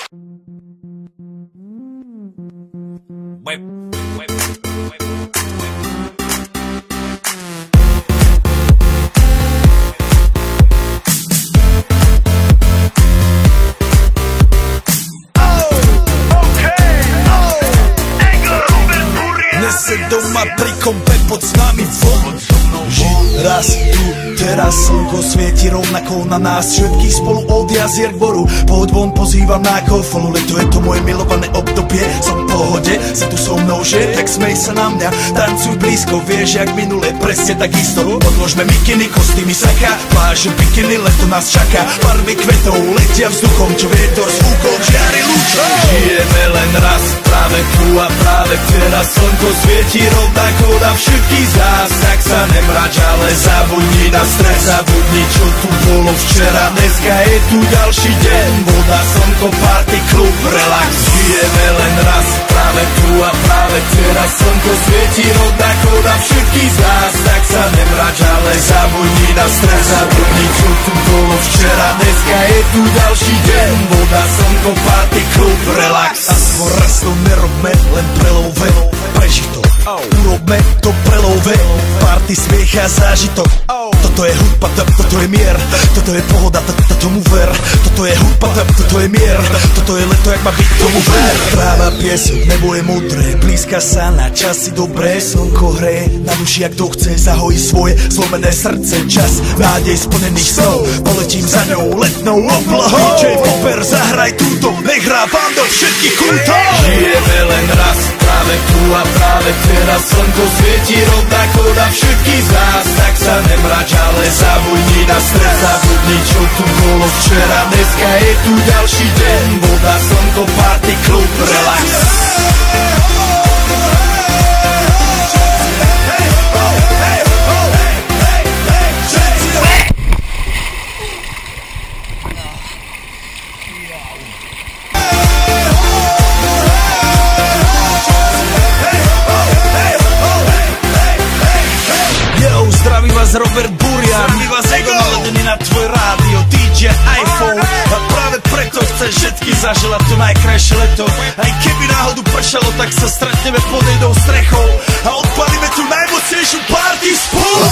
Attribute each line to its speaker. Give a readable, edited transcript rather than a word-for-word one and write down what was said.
Speaker 1: Dnes se doma pri kompe pod s nami von. Raz tu, teraz slnko svieti rovnako na nás všetkých spolu od jazier k boru. Pohoď von, pozývam na golfonu, leto je to moje milované obdobie. Som v pohode, si tu so mnou, že? Tak smej sa na mňa, tancuj blízko, vieš jak minule, presne tak isto. Odložme mikiny, kostýmy, saka, pláže, bikiny, leto nás čaká. Barvy kvetov letia vzduchom, čo vietor s fúkom žiari lúčom. Žijeme len raz, práve tu a práve teraz slnko svieti rovnako na všetkých z nás. Tak sa nemrač, ale zabudni na stres, zabudni čo tu bolo včera. Dneska je tu ďalší deň, voda, slnko, party, klub, relax. Žijeme len raz, práve tu a práve teraz slnko svieti rovnako na všetkých z nás. Tak sa nemrač, ale zabudni na stres, zabudni čo tu bolo včera. Dneska je tu ďalší deň, voda, slnko, party, klub, relax. A skôr raz to nerobme, len prelove, preži to. Urobme to prelove, party, smiech a zážitok. Toto je hudba, toto je mier, toto je pohoda, tomu ver. Toto je hudba, toto je mier, toto je leto, jak má byť, tomu ver. Práva pieseň, nebo je modré, blízka sa na časy dobré. Slnko hreje na duši, jak to chce, zahojí svoje zlomené srdce. Čas nádej splnených snov, poletím za ňou letnou oblohou. DJ Popper, zahraj túto, nech hrá vám do všetkých kútov. Žijeme len raz, práve tu a práve teraz slnko svieti rovnako na všetkých z nás. Tak sa nemrač, ale zabudni na stres, zabudni čo tu bolo včera. Dneska je tu ďalší deň, voda, slnko, party, klub, relax. Zdraví vás Robert Burian, zdraví vás Ego, naladený na tvoj rádio, DJ iPhone. A práve preto chcem všetky zaželať to najkrajšie leto. Aj keby náhodu pršalo, tak sa stretneme pod jednou strechou a odpalíme tú najmocnejšiu party spolu.